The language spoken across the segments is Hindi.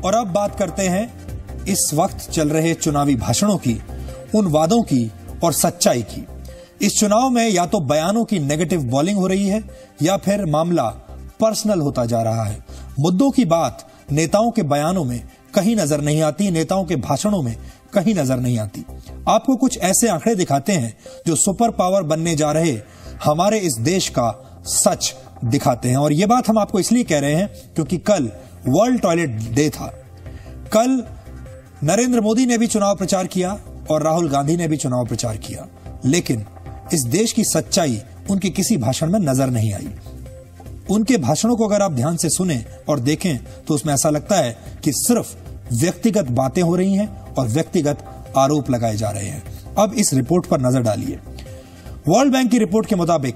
और अब बात करते हैं इस वक्त चल रहे चुनावी भाषणों की, उन वादों की और सच्चाई की। इस चुनाव में या तो बयानों की नेगेटिव बॉलिंग हो रही है या फिर मामला पर्सनल होता जा रहा है। मुद्दों की बात नेताओं के बयानों में कहीं नजर नहीं आती, नेताओं के भाषणों में कहीं नजर नहीं आती। आपको कुछ ऐसे आंकड़े दिखाते हैं जो सुपर पावर बनने जा रहे हमारे इस देश का सच दिखाते हैं। और यह बात हम आपको इसलिए कह रहे हैं क्योंकि कल वर्ल्ड टॉयलेट डे था। कल नरेंद्र मोदी ने भी चुनाव प्रचार किया और राहुल गांधी ने भी चुनाव प्रचार किया, लेकिन इस देश की सच्चाई उनके किसी भाषण में नजर नहीं आई। उनके भाषणों को अगर आप ध्यान से सुने और देखें तो उसमें ऐसा लगता है कि सिर्फ व्यक्तिगत बातें हो रही हैं और व्यक्तिगत आरोप लगाए जा रहे हैं। अब इस रिपोर्ट पर नजर डालिए। वर्ल्ड बैंक की रिपोर्ट के मुताबिक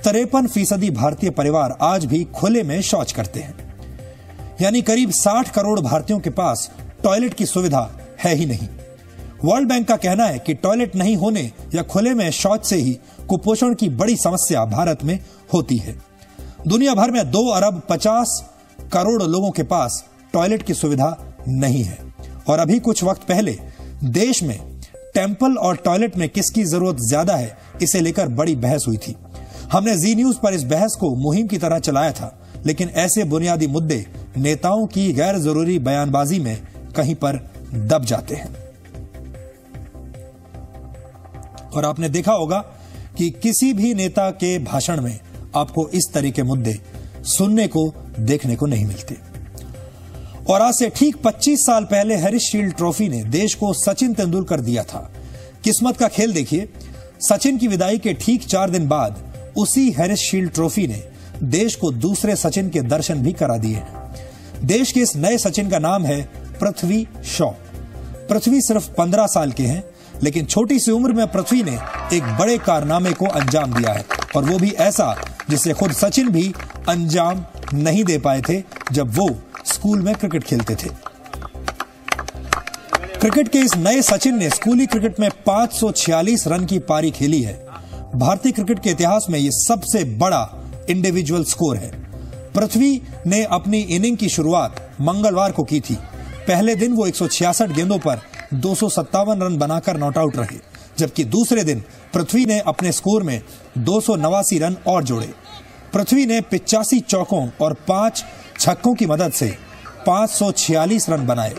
53% भारतीय परिवार आज भी खुले में शौच करते हैं, यानी करीब 60 करोड़ भारतीयों के पास टॉयलेट की सुविधा है ही नहीं। वर्ल्ड बैंक का कहना है कि टॉयलेट नहीं होने या खुले में शौच से ही कुपोषण की बड़ी समस्या भारत में होती है। दुनिया भर में 2 अरब 50 करोड़ लोगों के पास टॉयलेट की सुविधा नहीं है। और अभी कुछ वक्त पहले देश में टेंपल और टॉयलेट में किसकी जरूरत ज्यादा है, इसे लेकर बड़ी बहस हुई थी। हमने जी न्यूज पर इस बहस को मुहिम की तरह चलाया था, लेकिन ऐसे बुनियादी मुद्दे नेताओं की गैर जरूरी बयानबाजी में कहीं पर दब जाते हैं। और आपने देखा होगा कि किसी भी नेता के भाषण में आपको इस तरह के मुद्दे सुनने को, देखने को नहीं मिलते। और आज से ठीक 25 साल पहले हैरिस शील्ड ट्रॉफी ने देश को सचिन तेंदुलकर दिया था। किस्मत का खेल देखिए, सचिन की विदाई के ठीक 4 दिन बाद उसी हैरिस शील्ड ट्रॉफी ने देश को दूसरे सचिन के दर्शन भी करा दिए हैं। देश के इस नए सचिन का नाम है पृथ्वी शॉ। पृथ्वी सिर्फ 15 साल के हैं, लेकिन छोटी सी उम्र में पृथ्वी ने एक बड़े कारनामे को अंजाम दिया है, और वो भी ऐसा जिसे खुद सचिन भी अंजाम नहीं दे पाए थे जब वो स्कूल में क्रिकेट खेलते थे। क्रिकेट के इस नए सचिन ने स्कूली क्रिकेट में 546 रन की पारी खेली है। भारतीय क्रिकेट के इतिहास में यह सबसे बड़ा इंडिविजुअल स्कोर है। पृथ्वी ने अपनी इनिंग की शुरुआत मंगलवार को की थी। पहले दिन वो 166 गेंदों पर 257 रन बनाकर नॉट आउट रहे, जबकि दूसरे दिन पृथ्वी ने अपने स्कोर में 289 रन और जोड़े। पृथ्वी ने 85 चौकों और 5 छक्कों की मदद से 546 रन बनाए।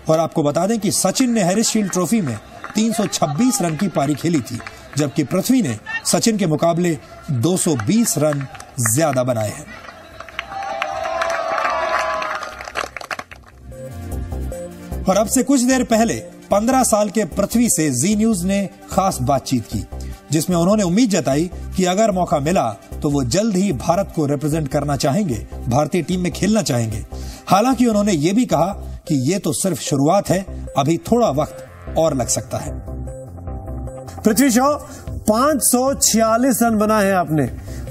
और आपको बता दें कि सचिन ने हैरिस शील्ड ट्रॉफी में 326 रन की पारी खेली थी, जबकि पृथ्वी ने सचिन के मुकाबले 220 रन ज्यादा बनाए हैं। और अब से कुछ देर पहले 15 साल के पृथ्वी से जी न्यूज ने खास बातचीत की, जिसमें उन्होंने उम्मीद जताई कि अगर मौका मिला तो वो जल्द ही भारत को रिप्रेजेंट करना चाहेंगे, भारतीय टीम में खेलना चाहेंगे। हालांकि उन्होंने ये भी कहा कि ये तो सिर्फ शुरुआत है, अभी थोड़ा वक्त और लग सकता है। पृथ्वी शॉ, 546 रन बनाए हैं आपने।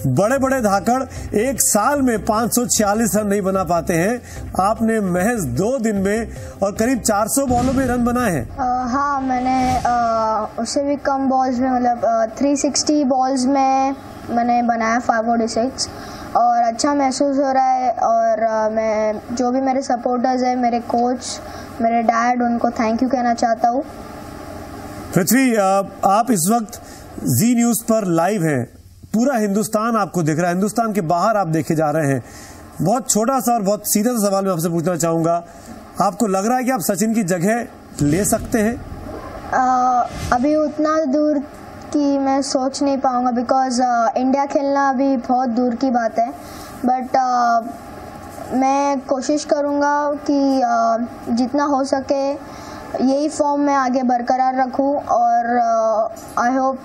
बड़े बड़े धाकड़ एक साल में 546 रन नहीं बना पाते हैं, आपने महज 2 दिन में और करीब 400 बॉलों में रन बनाए हैं। हाँ, मैंने उससे भी कम बॉल्स में, मतलब 360 बॉल्स में मैंने बनाया 546, और अच्छा महसूस हो रहा है। और मैं जो भी मेरे सपोर्टर्स हैं, मेरे कोच, मेरे डैड, उनको थैंक यू कहना चाहता हूँ। पृथ्वी, आप इस वक्त जी न्यूज पर लाइव हैं, पूरा हिंदुस्तान आपको देख रहा है, हिंदुस्तान के बाहर आप देखे जा रहे हैं। बहुत छोटा सा और बहुत सीधा सा सवाल मैं आपसे पूछना चाहूंगा, आपको लग रहा है कि आप सचिन की जगह ले सकते हैं? अभी उतना दूर की मैं सोच नहीं पाऊंगा, बिकॉज इंडिया खेलना अभी बहुत दूर की बात है। बट मैं कोशिश करूंगा कि जितना हो सके यही फॉर्म में आगे बरकरार रखूं, और आई होप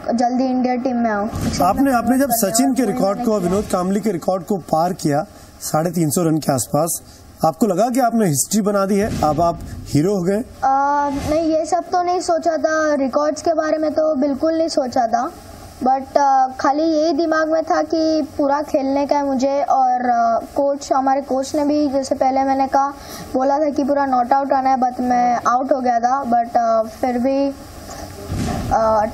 जल्दी इंडिया टीम में आऊं। आपने जब सचिन के रिकॉर्ड को, विनोद कांबली के रिकॉर्ड को पार किया 350 रन के आसपास, आपको लगा कि आपने हिस्ट्री बना दी है, अब आप हीरो हो गए? नहीं, ये सब तो नहीं सोचा था, रिकॉर्ड्स के बारे में तो बिल्कुल नहीं सोचा था। बट खाली यही दिमाग में था कि पूरा खेलने का है मुझे। और हमारे कोच ने भी, जैसे पहले मैंने कहा, बोला था कि पूरा नॉट आउट आना है, बट मैं आउट हो गया था। बट फिर भी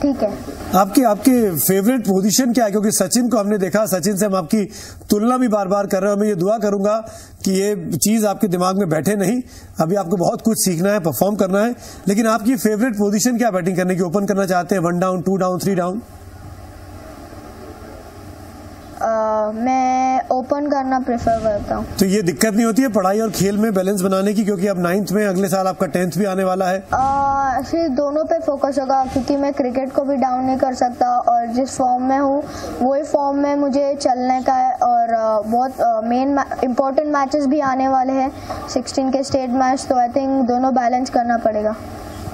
ठीक है। आपके फेवरेट पोजीशन क्या है? क्योंकि सचिन को हमने देखा, सचिन से हम आपकी तुलना भी बार बार कर रहे हैं। मैं ये दुआ करूंगा कि ये चीज आपके दिमाग में बैठे नहीं। अभी आपको बहुत कुछ सीखना है, परफॉर्म करना है। लेकिन आपकी फेवरेट पोजीशन क्या बैटिंग करने की? ओपन करना चाहते हैं 1 डाउन, 2 डाउन, 3 डाउन? मैं ओपन करना प्रेफर करता हूँ। तो ये दिक्कत नहीं होती है पढ़ाई और खेल में बैलेंस बनाने की? क्योंकि अब 9th में, अगले साल आपका 10th भी आने वाला है। फिर दोनों पे फोकस होगा, क्योंकि मैं क्रिकेट को भी डाउन नहीं कर सकता और जिस फॉर्म में हूँ वही फॉर्म में मुझे चलने का है। और बहुत मेन इम्पोर्टेंट मैचेस भी आने वाले हैं, 16 के स्टेट मैच, तो आई थिंक दोनों बैलेंस करना पड़ेगा।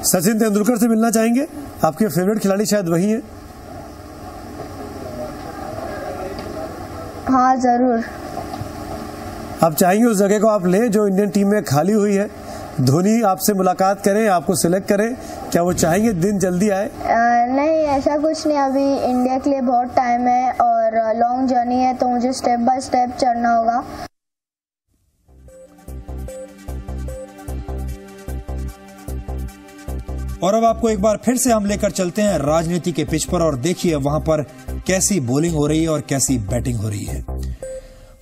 सचिन तेंदुलकर से मिलना चाहेंगे? आपके फेवरेट खिलाड़ी शायद वही है। हाँ जरूर। आप चाहेंगे उस जगह को आप ले जो इंडियन टीम में खाली हुई है? धोनी आपसे मुलाकात करें, आपको सिलेक्ट करें, क्या वो चाहेंगे दिन जल्दी आए? नहीं, ऐसा कुछ नहीं। अभी इंडिया के लिए बहुत टाइम है और लॉन्ग जर्नी है, तो मुझे स्टेप बाय स्टेप चढ़ना होगा। और अब आपको एक बार फिर से हम लेकर चलते हैं राजनीति के पिच पर और देखिए वहां पर कैसी बॉलिंग हो रही है और कैसी बैटिंग हो रही है।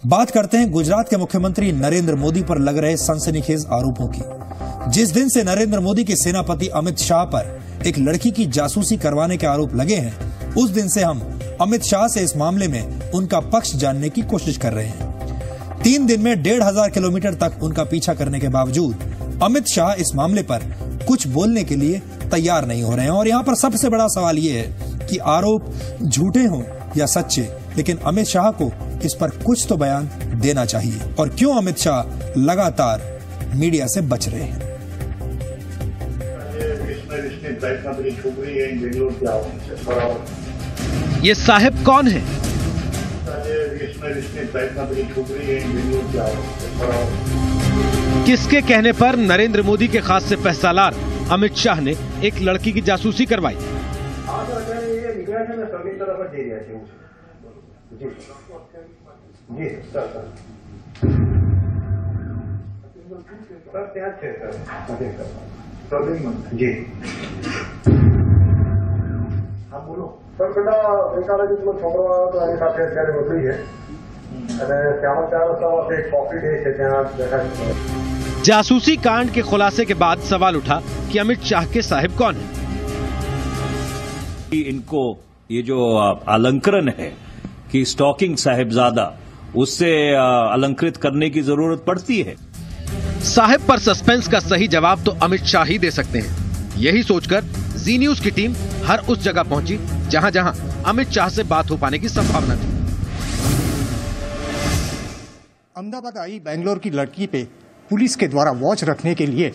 बात करते हैं गुजरात के मुख्यमंत्री नरेंद्र मोदी पर लग रहे सनसनीखेज आरोपों की। जिस दिन से नरेंद्र मोदी के सेनापति अमित शाह पर एक लड़की की जासूसी करवाने के आरोप लगे हैं, उस दिन से हम अमित शाह से इस मामले में उनका पक्ष जानने की कोशिश कर रहे हैं। 3 दिन में 1500 किलोमीटर तक उनका पीछा करने के बावजूद अमित शाह इस मामले पर कुछ बोलने के लिए तैयार नहीं हो रहे हैं। और यहाँ पर सबसे बड़ा सवाल ये है कि आरोप झूठे हों या सच्चे, लेकिन अमित शाह को इस पर कुछ तो बयान देना चाहिए। और क्यों अमित शाह लगातार मीडिया से बच रहे हैं? ये साहिब कौन है? किसके कहने पर नरेंद्र मोदी के खास से पैसालार अमित शाह ने एक लड़की की जासूसी करवाई? जासूसी कांड के खुलासे के बाद सवाल उठा कि अमित शाह के साहिब कौन है? इनको ये जो अलंकरण है कि स्टॉकिंग साहिबजादा, उससे अलंकृत करने की जरूरत पड़ती है। साहिब पर सस्पेंस का सही जवाब तो अमित शाह ही दे सकते हैं। यही सोचकर जी न्यूज की टीम हर उस जगह पहुंची जहां जहां अमित शाह से बात हो पाने की संभावना थी। अहमदाबाद आई बेंगलोर की लड़की पे पुलिस के द्वारा वॉच रखने के लिए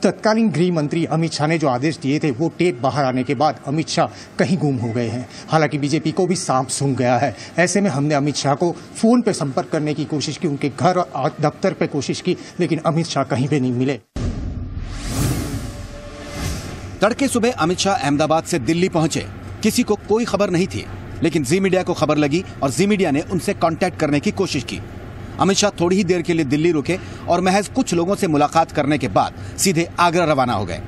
तत्कालीन गृह मंत्री अमित शाह ने जो आदेश दिए थे, वो टेप बाहर आने के बाद अमित शाह कहीं गुम हो गए हैं। हालांकि बीजेपी को भी सांप सूंघ गया है। ऐसे में हमने अमित शाह को फोन पे संपर्क करने की कोशिश की, उनके घर और दफ्तर पे कोशिश की, लेकिन अमित शाह कहीं पे नहीं मिले। तड़के सुबह अमित शाह अहमदाबाद से दिल्ली पहुंचे। किसी को कोई खबर नहीं थी, लेकिन जी मीडिया को खबर लगी और जी मीडिया ने उनसे कांटेक्ट करने की कोशिश की। अमित शाह थोड़ी ही देर के लिए दिल्ली रुके और महज कुछ लोगों से मुलाकात करने के बाद सीधे आगरा रवाना हो गए।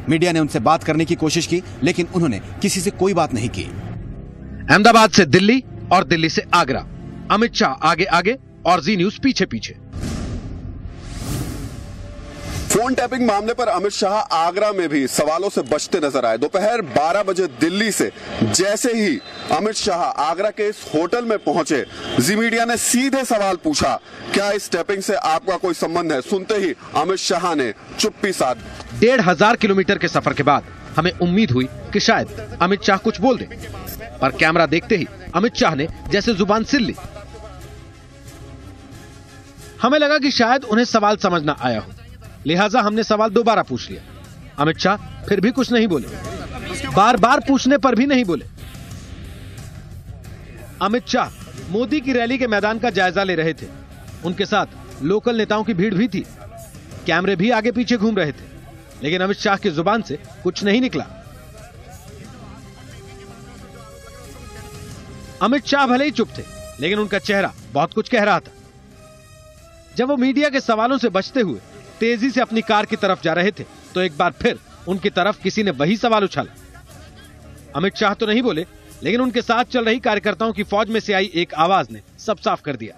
मीडिया ने उनसे बात करने की कोशिश की, लेकिन उन्होंने किसी से कोई बात नहीं की। अहमदाबाद से दिल्ली और दिल्ली से आगरा, अमित शाह आगे आगे और जी न्यूज पीछे पीछे। फोन टैपिंग मामले पर अमित शाह आगरा में भी सवालों से बचते नजर आए। दोपहर 12 बजे दिल्ली से जैसे ही अमित शाह आगरा के इस होटल में पहुंचे, जी मीडिया ने सीधे सवाल पूछा, क्या इस टैपिंग से आपका कोई संबंध है? सुनते ही अमित शाह ने चुप्पी साध। 1500 किलोमीटर के सफर के बाद हमें उम्मीद हुई कि शायद अमित शाह कुछ बोल दे, पर कैमरा देखते ही अमित शाह ने जैसे जुबान सिल ली। हमें लगा कि शायद उन्हें सवाल समझ ना आया हो, लिहाजा हमने सवाल दोबारा पूछ लिया। अमित शाह फिर भी कुछ नहीं बोले, बार बार पूछने पर भी नहीं बोले। अमित शाह मोदी की रैली के मैदान का जायजा ले रहे थे। उनके साथ लोकल नेताओं की भीड़ भी थी। कैमरे भी आगे पीछे घूम रहे थे, लेकिन अमित शाह की जुबान से कुछ नहीं निकला। अमित शाह भले ही चुप थे, लेकिन उनका चेहरा बहुत कुछ कह रहा था। जब वो मीडिया के सवालों से बचते हुए तेजी से अपनी कार की तरफ जा रहे थे, तो एक बार फिर उनकी तरफ किसी ने वही सवाल उछाला। अमित शाह तो नहीं बोले, लेकिन उनके साथ चल रही कार्यकर्ताओं की फौज में से आई एक आवाज ने सब साफ कर दिया।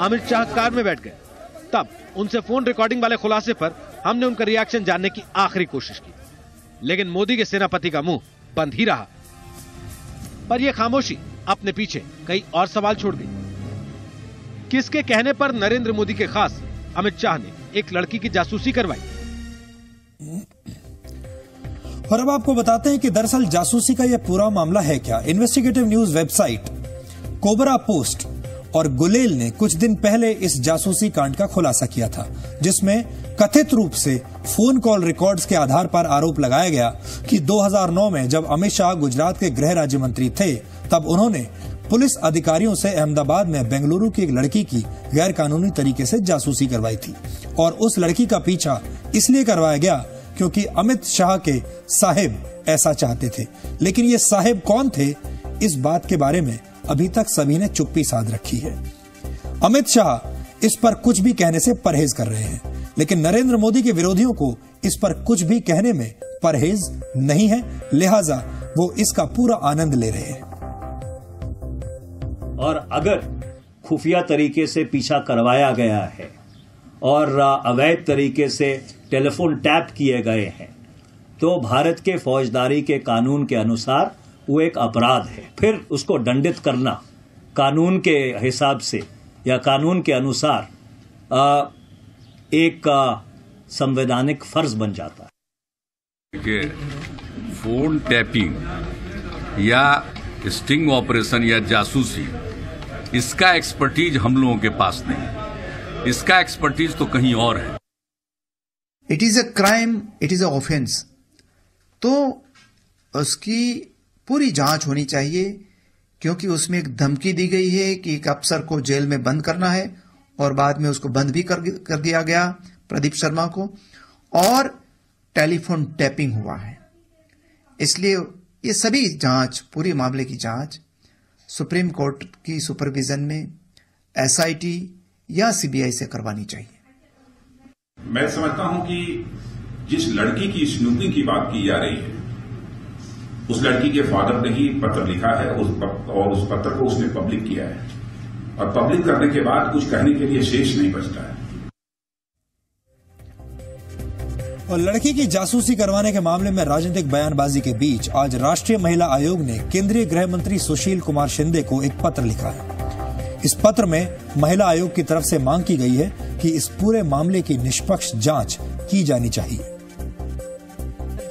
अमित शाह कार में बैठ गए। तब उनसे फोन रिकॉर्डिंग वाले खुलासे पर हमने उनका रिएक्शन जानने की आखिरी कोशिश की, लेकिन मोदी के सेनापति का मुंह बंद ही रहा। पर यह खामोशी अपने पीछे कई और सवाल छोड़ गई। किसके कहने पर नरेंद्र मोदी के खास अमित शाह ने एक लड़की की जासूसी करवाई? और अब आपको बताते हैं कि दरअसल जासूसी का यह पूरा मामला है क्या। Investigative news website cobra post और गुलेल ने कुछ दिन पहले इस जासूसी कांड का खुलासा किया था, जिसमें कथित रूप से फोन कॉल रिकॉर्ड्स के आधार पर आरोप लगाया गया कि 2009 में जब अमित शाह गुजरात के गृह राज्य मंत्री थे, तब उन्होंने पुलिस अधिकारियों से अहमदाबाद में बेंगलुरु की एक लड़की की गैर कानूनी तरीके से जासूसी करवाई थी। और उस लड़की का पीछा इसलिए करवाया गया क्योंकि अमित शाह के साहिब ऐसा चाहते थे। लेकिन ये साहिब कौन थे, इस बात के बारे में अभी तक सभी ने चुप्पी साध रखी है। अमित शाह इस पर कुछ भी कहने से परहेज कर रहे हैं, लेकिन नरेंद्र मोदी के विरोधियों को इस पर कुछ भी कहने में परहेज नहीं है, लिहाजा वो इसका पूरा आनंद ले रहे हैं। और अगर खुफिया तरीके से पीछा करवाया गया है और अवैध तरीके से टेलीफोन टैप किए गए हैं, तो भारत के फौजदारी के कानून के अनुसार वो एक अपराध है। फिर उसको दंडित करना कानून के हिसाब से या कानून के अनुसार एक संवैधानिक फर्ज बन जाता है। फोन टैपिंग या स्टिंग ऑपरेशन या जासूसी, इसका एक्सपर्टीज हम लोगों के पास नहीं, इसका एक्सपर्टीज तो कहीं और है। It is a crime, it is a offence, तो उसकी पूरी जांच होनी चाहिए, क्योंकि उसमें एक धमकी दी गई है कि एक अफसर को जेल में बंद करना है और बाद में उसको बंद भी कर दिया गया, प्रदीप शर्मा को, और टेलीफोन टैपिंग हुआ है। इसलिए ये सभी जांच, पूरे मामले की जांच सुप्रीम कोर्ट की सुपरविजन में एसआईटी या सीबीआई से करवानी चाहिए। मैं समझता हूं कि जिस लड़की की स्नूपिंग की बात की जा रही है, उस लड़की के फादर ने ही पत्र लिखा है और उस पत्र को उसने पब्लिक किया है, और पब्लिक करने के बाद कुछ कहने के लिए शेष नहीं बचता है। और लड़की की जासूसी करवाने के मामले में राजनीतिक बयानबाजी के बीच आज राष्ट्रीय महिला आयोग ने केंद्रीय गृह मंत्री सुशील कुमार शिंदे को एक पत्र लिखा है। इस पत्र में महिला आयोग की तरफ से मांग की गई है कि इस पूरे मामले की निष्पक्ष जांच की जानी चाहिए।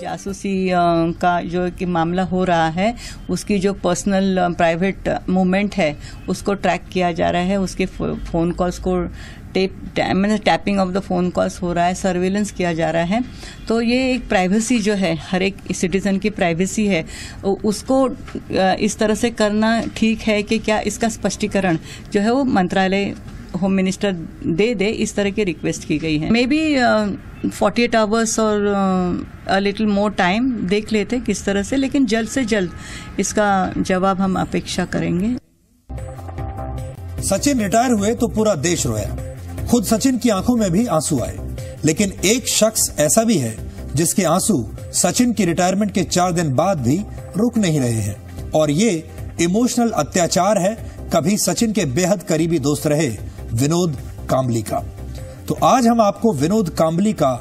जासूसी का जो कि मामला हो रहा है, उसकी जो पर्सनल प्राइवेट मूवमेंट है उसको ट्रैक किया जा रहा है, उसके फोन कॉल्स को tapping of the phone calls हो रहा है, सर्विलेंस किया जा रहा है। तो ये एक प्राइवेसी जो है, हर एक सिटीजन की प्राइवेसी है, उसको इस तरह से करना ठीक है कि क्या, इसका स्पष्टीकरण जो है वो मंत्रालय होम मिनिस्टर दे, इस तरह की रिक्वेस्ट की गई है। मे बी 48 आवर्स और अ लिटिल मोर टाइम देख लेते किस तरह से, लेकिन जल्द से जल्द इसका जवाब हम अपेक्षा करेंगे। सचिन रिटायर हुए तो पूरा देश रोया, खुद सचिन की आंखों में भी आंसू आए, लेकिन एक शख्स ऐसा भी है जिसके आंसू सचिन की रिटायरमेंट के 4 दिन बाद भी रुक नहीं रहे हैं, और ये इमोशनल अत्याचार है कभी सचिन के बेहद करीबी दोस्त रहे विनोद कांबली का। तो आज हम आपको विनोद कांबली का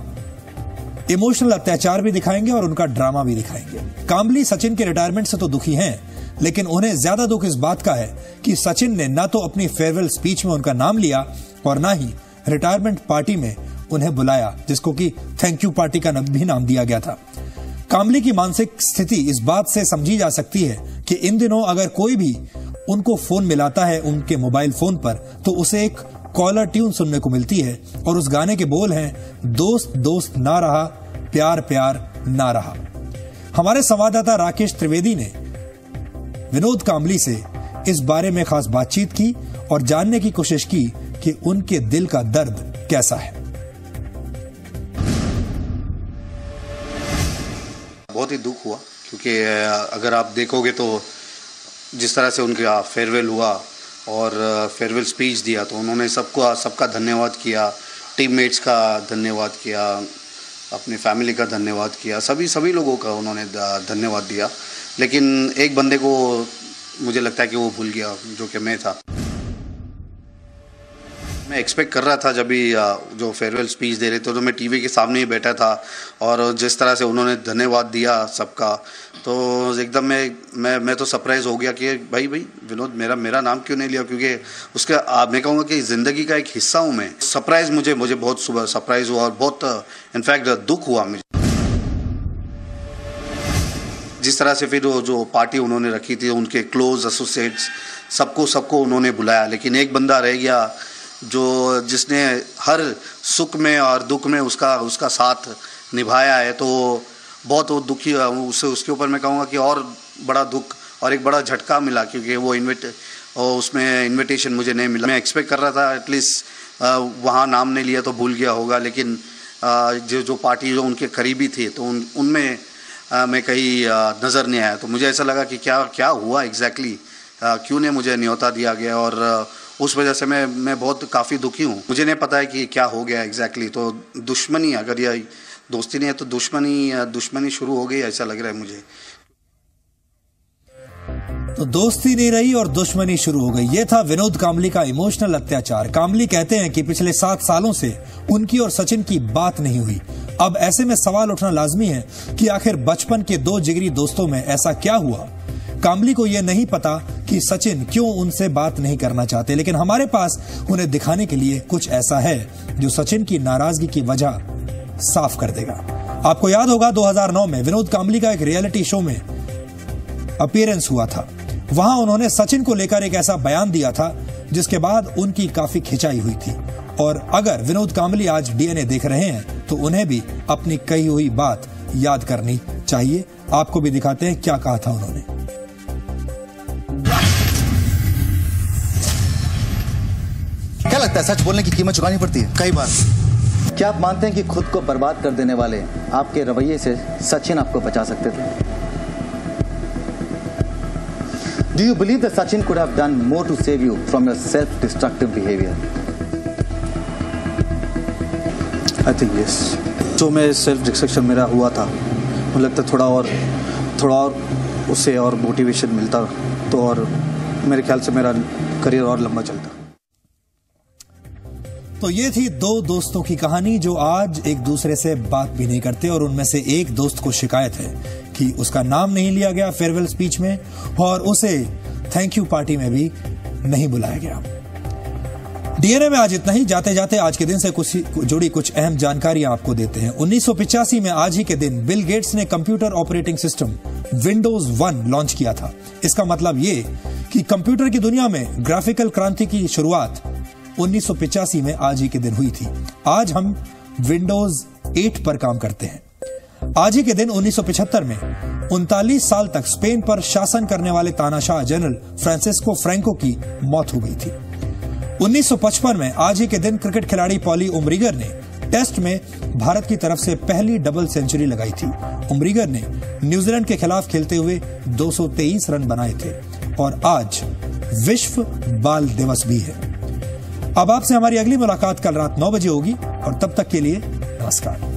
इमोशनल अत्याचार भी दिखाएंगे और उनका ड्रामा भी दिखाएंगे। कांबली सचिन के रिटायरमेंट से तो दुखी हैं, लेकिन उन्हें ज्यादा दुख इस बात का है कि सचिन ने ना तो अपनी फेयरवेल स्पीच में उनका नाम लिया और ना ही रिटायरमेंट पार्टी में उन्हें बुलाया, जिसको कि थैंक यू पार्टी का भी नाम दिया गया था। कांबली की मानसिक स्थिति इस बात से समझी जा सकती है कि इन दिनों अगर कोई भी उनको फोन मिलाता है उनके मोबाइल फोन पर, तो उसे एक कॉलर ट्यून सुनने को मिलती है और उस गाने के बोल हैं, दोस्त दोस्त ना रहा, प्यार प्यार ना रहा। हमारे संवाददाता राकेश त्रिवेदी ने विनोद कांबली से इस बारे में खास बातचीत की और जानने की कोशिश की कि उनके दिल का दर्द कैसा है। बहुत ही दुख हुआ, क्योंकि अगर आप देखोगे तो जिस तरह से उनका फेयरवेल हुआ और फेयरवेल स्पीच दिया, तो उन्होंने सबका धन्यवाद किया, टीममेट्स का धन्यवाद किया, अपनी फैमिली का धन्यवाद किया, सभी लोगों का उन्होंने धन्यवाद दिया, लेकिन एक बंदे को मुझे लगता है कि वो भूल गया, जो कि मैं था। मैं एक्सपेक्ट कर रहा था जब भी जो फेयरवेल स्पीच दे रहे थे तो मैं टीवी के सामने ही बैठा था और जिस तरह से उन्होंने धन्यवाद दिया सबका, तो एकदम मैं तो सरप्राइज हो गया कि भाई विनोद मेरा नाम क्यों नहीं लिया, क्योंकि उसका मैं कहूँगा कि ज़िंदगी का एक हिस्सा हूँ मैं। सरप्राइज मुझे बहुत सुबह सरप्राइज हुआ और बहुत इनफैक्ट दुख हुआ मुझे, जिस तरह से फिर जो पार्टी उन्होंने रखी थी, उनके क्लोज एसोसिएट्स सबको उन्होंने बुलाया, लेकिन एक बंदा रह गया जिसने हर सुख में और दुख में उसका साथ निभाया है, तो बहुत वो दुखी उसके ऊपर मैं कहूँगा कि और बड़ा दुख और एक बड़ा झटका मिला, क्योंकि वो उसमें इनविटेशन मुझे नहीं मिला। मैं एक्सपेक्ट कर रहा था एटलीस्ट वहाँ नाम नहीं लिया तो भूल गया होगा, लेकिन जो पार्टी जो उनके करीबी थे तो उनमें मैं कहीं नज़र नहीं आया, तो मुझे ऐसा लगा कि क्या हुआ एग्जैक्टली, क्यों नहीं मुझे न्योता दिया गया, और उस वजह से मैं बहुत काफ़ी दुखी हूँ। मुझे नहीं पता है कि क्या हो गया एग्जैक्टली, तो दुश्मनी, अगर ये दोस्ती नहीं है तो दुश्मनी शुरू हो गई, ऐसा लग रहा है मुझे। तो दोस्ती नहीं रही और दुश्मनी शुरू हो गई। ये था विनोद कांबली का इमोशनल अत्याचार। कांबली कहते हैं कि पिछले 7 सालों से उनकी और सचिन की बात नहीं हुई। अब ऐसे में सवाल उठना लाजमी है कि आखिर बचपन के 2 जिगरी दोस्तों में ऐसा क्या हुआ। कांबली को यह नहीं पता कि सचिन क्यों उनसे बात नहीं करना चाहते, लेकिन हमारे पास उन्हें दिखाने के लिए कुछ ऐसा है जो सचिन की नाराजगी की वजह साफ कर देगा। आपको याद होगा 2009 में विनोद कांबली का एक रियलिटी शो में अपीयरेंस हुआ था। वहां उन्होंने सचिन को लेकर एक ऐसा बयान दिया था जिसके बाद उनकी काफी खिंचाई हुई थी। और अगर विनोद कांबली आज डीएनए देख रहे हैं तो उन्हें भी अपनी कही हुई बात याद करनी चाहिए। आपको भी दिखाते हैं क्या कहा था उन्होंने। क्या लगता है, सच बोलने की कीमत चुकानी पड़ती है कई बार? क्या आप मानते हैं कि खुद को बर्बाद कर देने वाले आपके रवैये से सचिन आपको बचा सकते थे? Do you believe that Sachin could have done more to save you from your self-destructive behavior? I think yes. जो मैं सेल्फ डिस्ट्रक्शन मेरा हुआ था, मुझे लगता थोड़ा और उससे और मोटिवेशन मिलता तो और मेरे ख्याल से मेरा करियर और लंबा चलता। तो ये थी 2 दोस्तों की कहानी जो आज एक दूसरे से बात भी नहीं करते, और उनमें से एक दोस्त को शिकायत है कि उसका नाम नहीं लिया गया फेयरवेल स्पीच में और उसे थैंक यू पार्टी में भी नहीं बुलाया गया। डीएनए में आज इतना ही। जाते जाते आज के दिन से जुड़ी कुछ अहम जानकारियां आपको देते हैं। 1985 में आज ही के दिन बिल गेट्स ने computer operating system Windows 1 launch किया था। इसका मतलब ये कि कंप्यूटर की दुनिया में ग्राफिकल क्रांति की शुरुआत 1985 में आज ही के दिन हुई थी। आज हम विंडोज 8 पर काम करते हैं। आज ही के दिन 1975 में 39 साल तक स्पेन पर शासन करने वाले तानाशाह जनरल फ्रांसिस्को फ्रैंको की मौत हो गई थी। 1955 में आज ही के दिन क्रिकेट खिलाड़ी पॉली उमरिगर ने टेस्ट में भारत की तरफ से पहली डबल सेंचुरी लगाई थी। उमरिगर ने न्यूजीलैंड के खिलाफ खेलते हुए 223 रन बनाए थे। और आज विश्व बाल दिवस भी है। अब आपसे हमारी अगली मुलाकात कल रात 9 बजे होगी और तब तक के लिए नमस्कार।